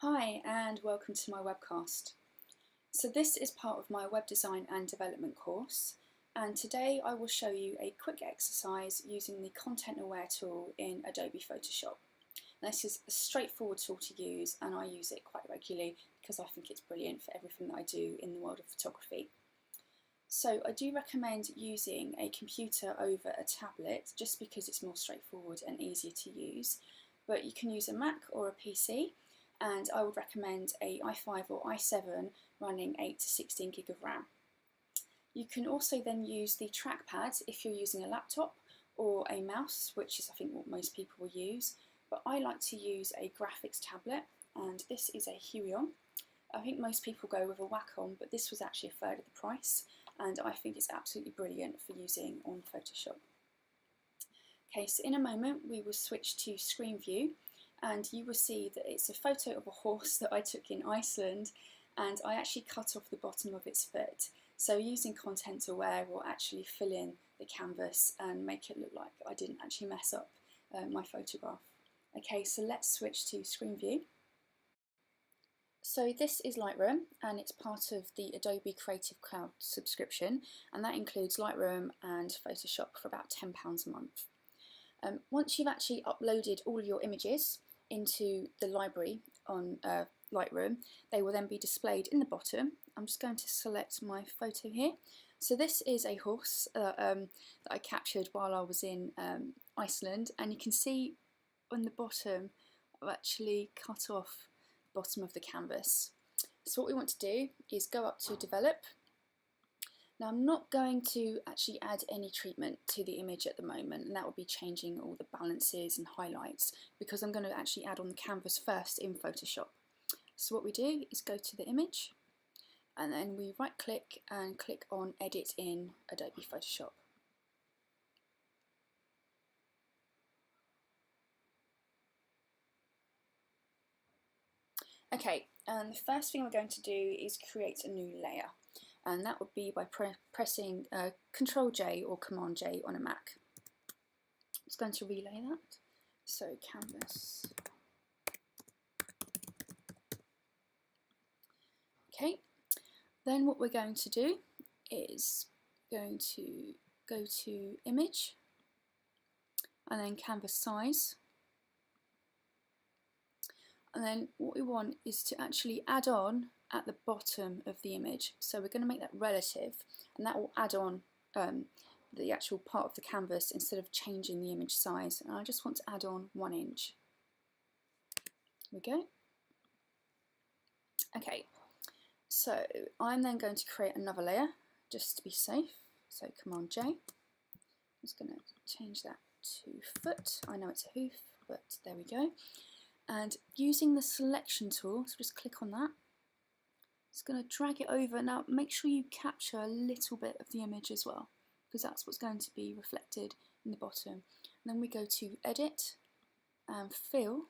Hi and welcome to my webcast. So this is part of my web design and development course, and today I will show you a quick exercise using the Content Aware tool in Adobe Photoshop. This is a straightforward tool to use and I use it quite regularly because I think it's brilliant for everything that I do in the world of photography. So I do recommend using a computer over a tablet just because it's more straightforward and easier to use, but you can use a Mac or a PC, and I would recommend a i5 or i7 running 8 to 16 gig of RAM. You can also then use the trackpad if you're using a laptop or a mouse, which is I think what most people will use, but I like to use a graphics tablet, and this is a Huion. I think most people go with a Wacom, but this was actually a third of the price, and I think it's absolutely brilliant for using on Photoshop. Okay, so in a moment we will switch to screen view, and you will see that it's a photo of a horse that I took in Iceland, and I actually cut off the bottom of its foot. So using Content Aware will actually fill in the canvas and make it look like I didn't actually mess up my photograph. Okay, so let's switch to screen view. So this is Lightroom, and it's part of the Adobe Creative Cloud subscription, and that includes Lightroom and Photoshop for about £10 a month. Once you've actually uploaded all of your images into the library on Lightroom, they will then be displayed in the bottom. I'm just going to select my photo here. So this is a horse that I captured while I was in Iceland, and you can see on the bottom I've actually cut off the bottom of the canvas. So what we want to do is go up to Develop. Now I'm not going to actually add any treatment to the image at the moment, and that will be changing all the balances and highlights because I'm going to actually add on the canvas first in Photoshop. So what we do is go to the image, and then we right click and click on Edit in Adobe Photoshop. Okay, and the first thing we're going to do is create a new layer, and that would be by pressing Ctrl J or Command J on a Mac. I'm just going to relay that. So canvas. Okay, then what we're going to do is going to go to Image and then Canvas Size. And then what we want is to actually add on at the bottom of the image. So we're going to make that relative, and that will add on the actual part of the canvas instead of changing the image size. And I just want to add on 1 inch. There we go. Okay, so I'm then going to create another layer just to be safe. So Command J. I'm just going to change that to foot. I know it's a hoof, but there we go. And using the selection tool, so just click on that. It's going to drag it over. Now make sure you capture a little bit of the image as well, because that's what's going to be reflected in the bottom. And then we go to Edit and Fill,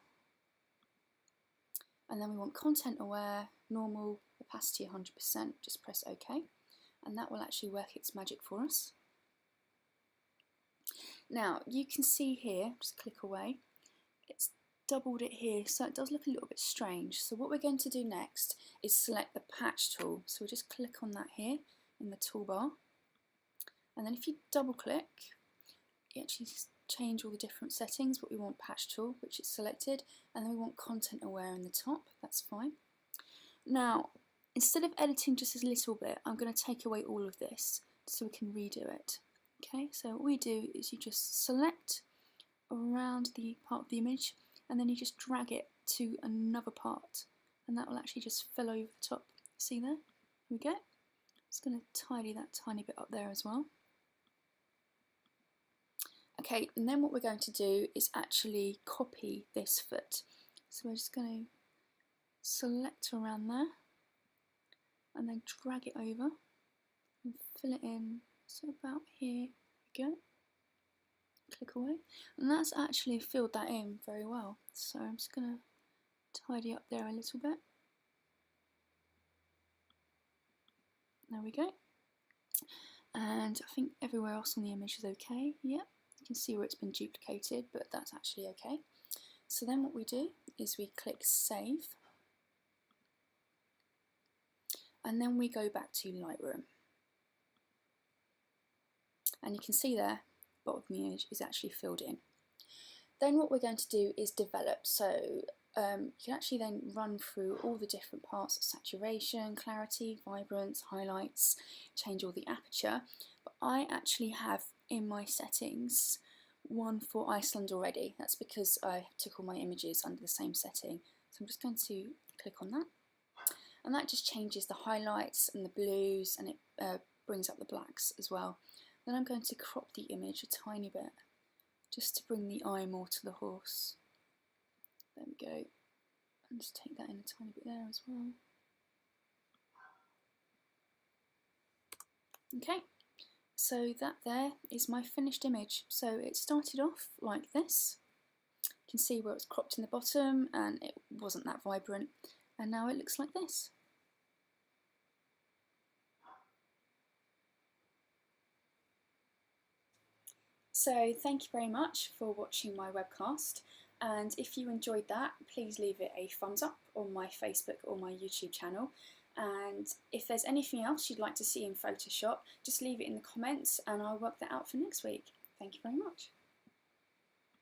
and then we want Content Aware, Normal, Opacity 100%. Just press OK, and that will actually work its magic for us. Now you can see here, just click away, it's doubled it here, so it does look a little bit strange. So what we're going to do next is select the patch tool. So we'll just click on that here in the toolbar, and then if you double click, you actually change all the different settings. But we want patch tool, which is selected, and then we want Content Aware in the top. That's fine. Now instead of editing just a little bit, I'm going to take away all of this so we can redo it. Okay, so what we do is you just select around the part of the image, and then you just drag it to another part, and that will actually just fill over the top. See there? Here we go. Just going to tidy that tiny bit up there as well. Okay, and then what we're going to do is actually copy this foot. So we're just going to select around there, and then drag it over and fill it in. So about here we go. Click away, and that's actually filled that in very well. So I'm just going to tidy up there a little bit. There we go. And I think everywhere else on the image is okay. Yep, you can see where it's been duplicated, but that's actually okay. So then what we do is we click Save, and then we go back to Lightroom. And you can see there, the bottom of the image is actually filled in. Then what we're going to do is develop. So you can actually then run through all the different parts of saturation, clarity, vibrance, highlights, change all the aperture. But I actually have in my settings one for Iceland already. That's because I took all my images under the same setting. So I'm just going to click on that. And that just changes the highlights and the blues, and it brings up the blacks as well. Then I'm going to crop the image a tiny bit, just to bring the eye more to the horse. There we go. And just take that in a tiny bit there as well. Okay, so that there is my finished image. So it started off like this. You can see where it's cropped in the bottom and it wasn't that vibrant. And now it looks like this. So thank you very much for watching my webcast, and if you enjoyed that, please leave it a thumbs up on my Facebook or my YouTube channel, and if there's anything else you'd like to see in Photoshop, just leave it in the comments and I'll work that out for next week. Thank you very much.